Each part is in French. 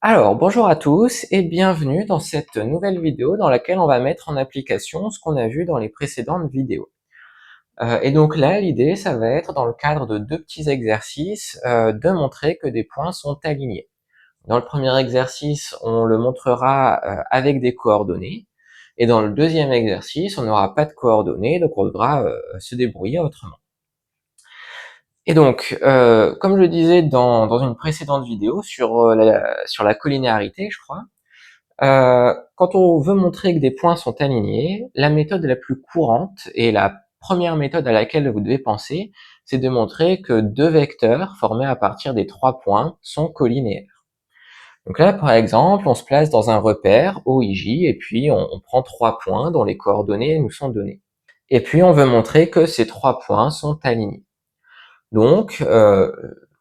Alors, bonjour à tous et bienvenue dans cette nouvelle vidéo dans laquelle on va mettre en application ce qu'on a vu dans les précédentes vidéos. Et donc là, l'idée, ça va être, dans le cadre de deux petits exercices, de montrer que des points sont alignés. Dans le premier exercice, on le montrera avec des coordonnées, et dans le deuxième exercice, on n'aura pas de coordonnées, donc on devra se débrouiller autrement. Et donc, comme je le disais dans une précédente vidéo sur la collinéarité, je crois, quand on veut montrer que des points sont alignés, la méthode la plus courante et la première méthode à laquelle vous devez penser, c'est de montrer que deux vecteurs formés à partir des 3 points sont collinéaires. Donc là, par exemple, on se place dans un repère OIJ et puis on prend 3 points dont les coordonnées nous sont données. Et puis on veut montrer que ces 3 points sont alignés. Donc,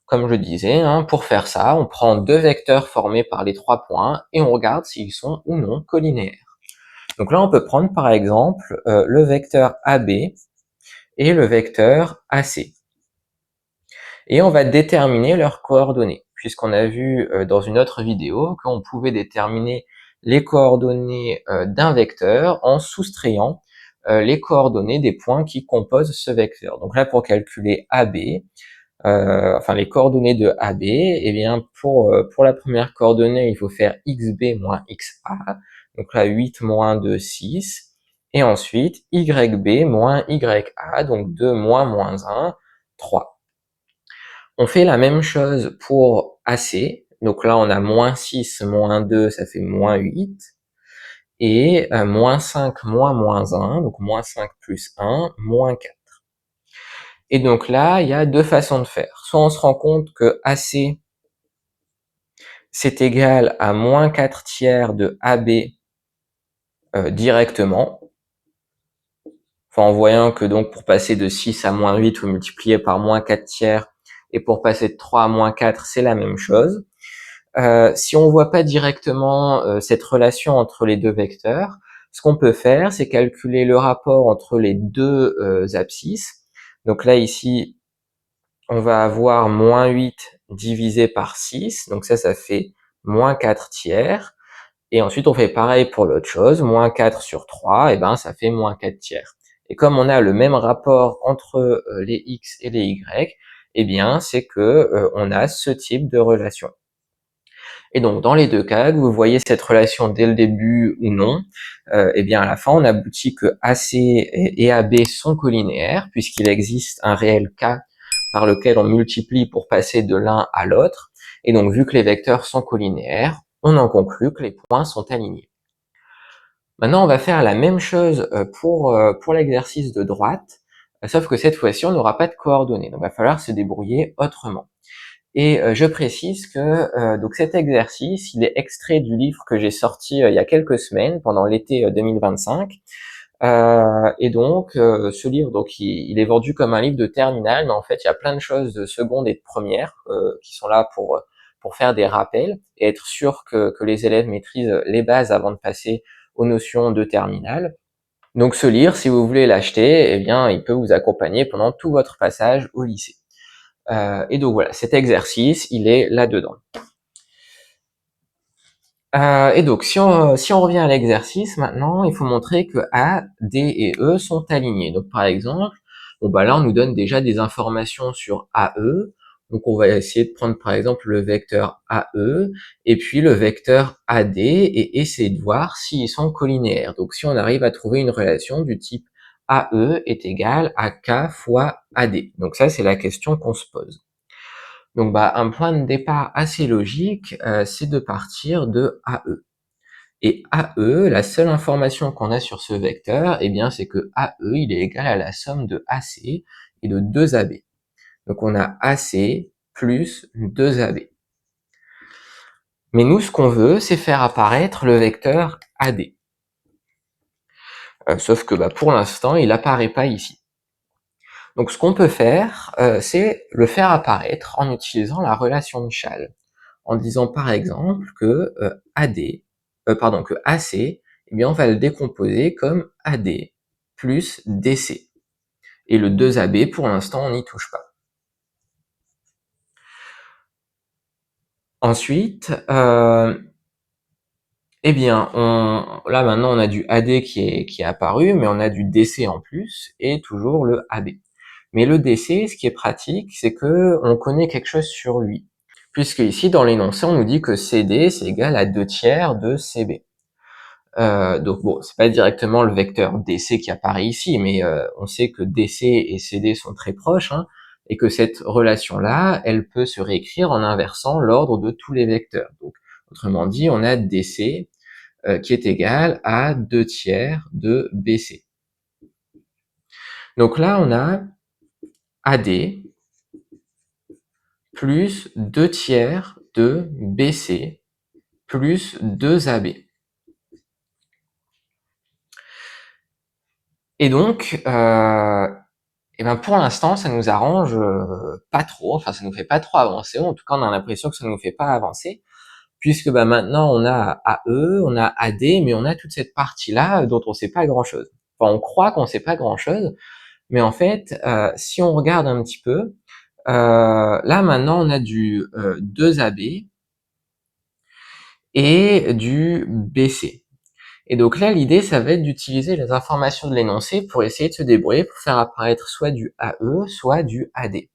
comme je disais, hein, pour faire ça, on prend deux vecteurs formés par les 3 points et on regarde s'ils sont ou non collinéaires. Donc là, on peut prendre par exemple le vecteur AB et le vecteur AC. Et on va déterminer leurs coordonnées, puisqu'on a vu dans une autre vidéo qu'on pouvait déterminer les coordonnées d'un vecteur en soustrayant les coordonnées des points qui composent ce vecteur. Donc là, pour calculer AB, enfin les coordonnées de AB, eh bien pour la première coordonnée, il faut faire xb moins xa, donc là 8 moins 2, 6, et ensuite yb moins ya, donc 2 moins 1, 3. On fait la même chose pour AC, donc là on a moins 6 moins 2, ça fait moins 8, et moins 5 moins 1, donc moins 5 plus 1, moins 4. Et donc là, il y a deux façons de faire. Soit on se rend compte que AC, c'est égal à moins 4 tiers de AB directement. Enfin, en voyant que donc pour passer de 6 à moins 8, vous multipliez par moins 4 tiers, et pour passer de 3 à moins 4, c'est la même chose. Si on voit pas directement cette relation entre les deux vecteurs, ce qu'on peut faire, c'est calculer le rapport entre les deux abscisses. Donc là, ici, on va avoir moins 8 divisé par 6, donc ça fait moins 4 tiers. Et ensuite, on fait pareil pour l'autre chose, moins 4 sur 3, et ben ça fait moins 4 tiers. Et comme on a le même rapport entre les x et les y, eh bien c'est que on a ce type de relation. Et donc dans les deux cas, que vous voyez cette relation dès le début ou non, eh bien à la fin on aboutit que AC et AB sont collinéaires, puisqu'il existe un réel cas par lequel on multiplie pour passer de l'un à l'autre. Et donc vu que les vecteurs sont collinéaires, on en conclut que les points sont alignés. Maintenant, on va faire la même chose pour l'exercice de droite, sauf que cette fois-ci, on n'aura pas de coordonnées. Donc, il va falloir se débrouiller autrement. Et je précise que donc cet exercice, il est extrait du livre que j'ai sorti il y a quelques semaines, pendant l'été 2025. Et donc, ce livre, donc, il est vendu comme un livre de terminale, mais en fait, il y a plein de choses de seconde et de première qui sont là pour faire des rappels et être sûr que les élèves maîtrisent les bases avant de passer aux notions de terminale. Donc ce livre, si vous voulez l'acheter, eh bien, il peut vous accompagner pendant tout votre passage au lycée. Et donc voilà, cet exercice, il est là-dedans. Et donc, si on revient à l'exercice, maintenant, il faut montrer que A, D et E sont alignés. Donc, par exemple, bon, bah là, on nous donne déjà des informations sur AE. Donc, on va essayer de prendre, par exemple, le vecteur AE et puis le vecteur AD et essayer de voir s'ils sont collinéaires. Donc, si on arrive à trouver une relation du type AE est égal à K fois AD. Donc, ça, c'est la question qu'on se pose. Donc bah, un point de départ assez logique, c'est de partir de AE. Et AE, la seule information qu'on a sur ce vecteur, eh bien, c'est que AE, il est égal à la somme de AC et de 2 AB. Donc on a AC plus 2 AB. Mais nous, ce qu'on veut, c'est faire apparaître le vecteur AD. Sauf que bah, pour l'instant, il apparaît pas ici. Donc ce qu'on peut faire, c'est le faire apparaître en utilisant la relation de Chasles, en disant par exemple que que AC, eh bien on va le décomposer comme AD plus DC. Et le 2AB, pour l'instant, on n'y touche pas. Ensuite, eh bien, là maintenant on a du AD qui est apparu, mais on a du DC en plus, et toujours le AB. Mais le DC, ce qui est pratique, c'est que on connaît quelque chose sur lui. Puisque ici, dans l'énoncé, on nous dit que CD, c'est égal à 2/3 de CB. Donc bon, c'est pas directement le vecteur DC qui apparaît ici, mais on sait que DC et CD sont très proches, hein, et que cette relation-là, elle peut se réécrire en inversant l'ordre de tous les vecteurs. Donc, autrement dit, on a DC qui est égal à 2/3 de BC. Donc là, on a AD plus 2/3 de BC plus 2AB. Et donc, et ben pour l'instant, ça nous arrange pas trop, enfin ça nous fait pas trop avancer, en tout cas on a l'impression que ça nous fait pas avancer, puisque bah, maintenant on a AE, on a AD, mais on a toute cette partie-là dont on sait pas grand-chose. Enfin on croit qu'on sait pas grand-chose, mais en fait, si on regarde un petit peu, là maintenant on a du 2AB et du BC. Et donc là, l'idée, ça va être d'utiliser les informations de l'énoncé pour essayer de se débrouiller pour faire apparaître soit du AE, soit du AD.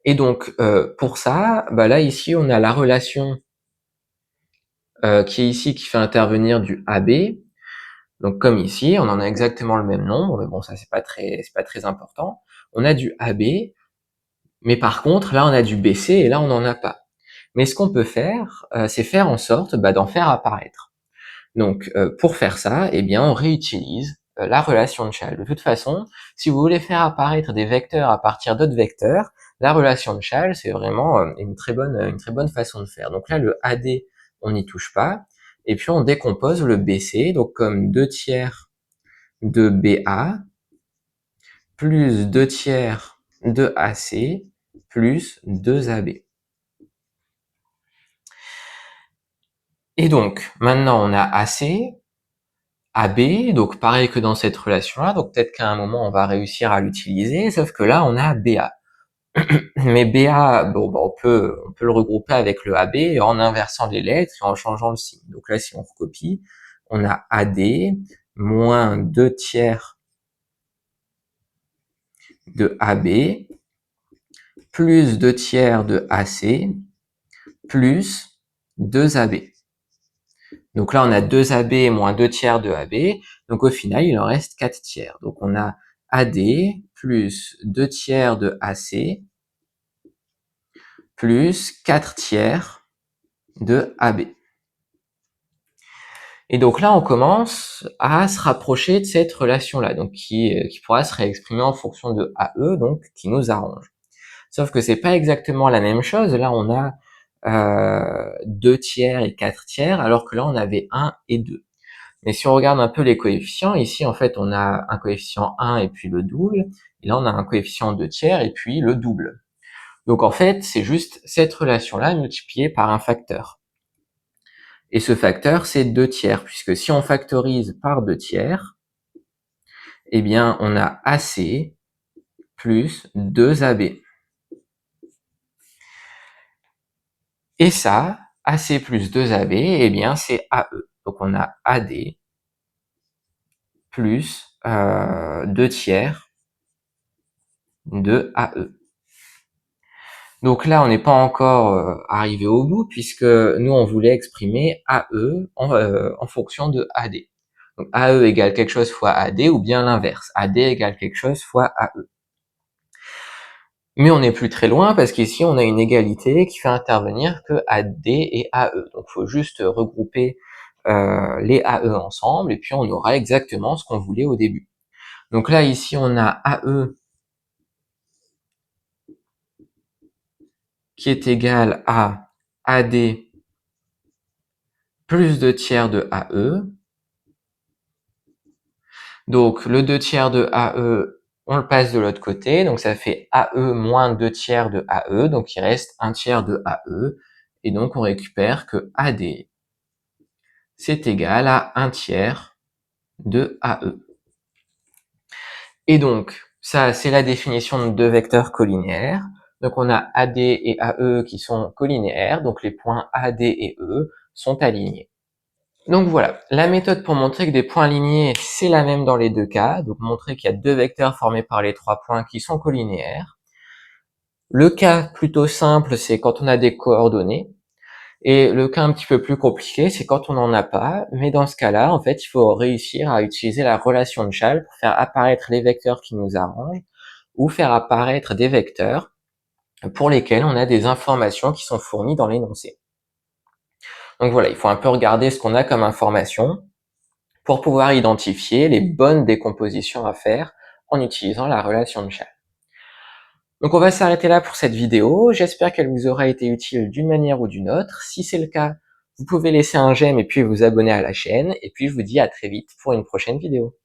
Et donc, pour ça, bah là, ici, on a la relation qui est ici, qui fait intervenir du AB. Donc, comme ici, on en a exactement le même nombre, mais bon, ça, c'est pas très important. On a du AB, mais par contre, là, on a du BC, et là, on n'en a pas. Mais ce qu'on peut faire, c'est faire en sorte d'en faire apparaître. Donc, pour faire ça, eh bien, on réutilise la relation de Chasles. De toute façon, si vous voulez faire apparaître des vecteurs à partir d'autres vecteurs, la relation de Chasles, c'est vraiment une très bonne façon de faire. Donc là, le AD, on n'y touche pas. Et puis, on décompose le BC, donc comme 2/3 de BA, plus 2/3 de AC, plus 2AB. Et donc, maintenant, on a AC, AB, donc pareil que dans cette relation-là, donc peut-être qu'à un moment on va réussir à l'utiliser, sauf que là on a BA. Mais BA, bon, bah, on peut le regrouper avec le AB en inversant les lettres et en changeant le signe. Donc là si on recopie, on a AD moins 2/3 de AB plus 2/3 de AC plus 2AB. Donc là, on a 2AB moins 2/3 de AB. Donc au final, il en reste 4/3. Donc on a AD plus 2/3 de AC plus 4/3 de AB. Et donc là, on commence à se rapprocher de cette relation-là, donc qui pourra se réexprimer en fonction de AE, donc qui nous arrange. Sauf que c'est pas exactement la même chose. Là, on a 2/3 et 4/3, alors que là, on avait 1 et 2. Mais si on regarde un peu les coefficients, ici, en fait, on a un coefficient 1 et puis le double. Et là, on a un coefficient 2/3 et puis le double. Donc, en fait, c'est juste cette relation-là multipliée par un facteur. Et ce facteur, c'est 2/3, puisque si on factorise par 2/3, eh bien, on a AC plus 2AB. Et ça, AC plus 2AB, eh bien, c'est AE. Donc, on a AD plus 2/3 de AE. Donc là, on n'est pas encore arrivé au bout, puisque nous, on voulait exprimer AE en fonction de AD. Donc AE égale quelque chose fois AD, ou bien l'inverse, AD égale quelque chose fois AE. Mais on n'est plus très loin, parce qu'ici, on a une égalité qui fait intervenir que AD et AE. Donc il faut juste regrouper les AE ensemble, et puis on aura exactement ce qu'on voulait au début. Donc là, ici, on a AE qui est égal à AD plus 2/3 de AE. Donc le 2/3 de AE, on le passe de l'autre côté, donc ça fait AE moins 2/3 de AE, donc il reste 1/3 de AE, et donc on récupère que AD, c'est égal à 1/3 de AE. Et donc, ça, c'est la définition de deux vecteurs colinéaires. Donc on a AD et AE qui sont collinéaires, donc les points AD et E sont alignés. Donc voilà, la méthode pour montrer que des points alignés, c'est la même dans les deux cas, donc montrer qu'il y a deux vecteurs formés par les trois points qui sont collinéaires. Le cas plutôt simple, c'est quand on a des coordonnées, et le cas un petit peu plus compliqué, c'est quand on n'en a pas, mais dans ce cas-là, en fait, il faut réussir à utiliser la relation de Chasles pour faire apparaître les vecteurs qui nous arrangent, ou faire apparaître des vecteurs pour lesquels on a des informations qui sont fournies dans l'énoncé. Donc voilà, il faut un peu regarder ce qu'on a comme information pour pouvoir identifier les bonnes décompositions à faire en utilisant la relation de Chasles. Donc on va s'arrêter là pour cette vidéo, j'espère qu'elle vous aura été utile d'une manière ou d'une autre. Si c'est le cas, vous pouvez laisser un j'aime et puis vous abonner à la chaîne, et puis je vous dis à très vite pour une prochaine vidéo.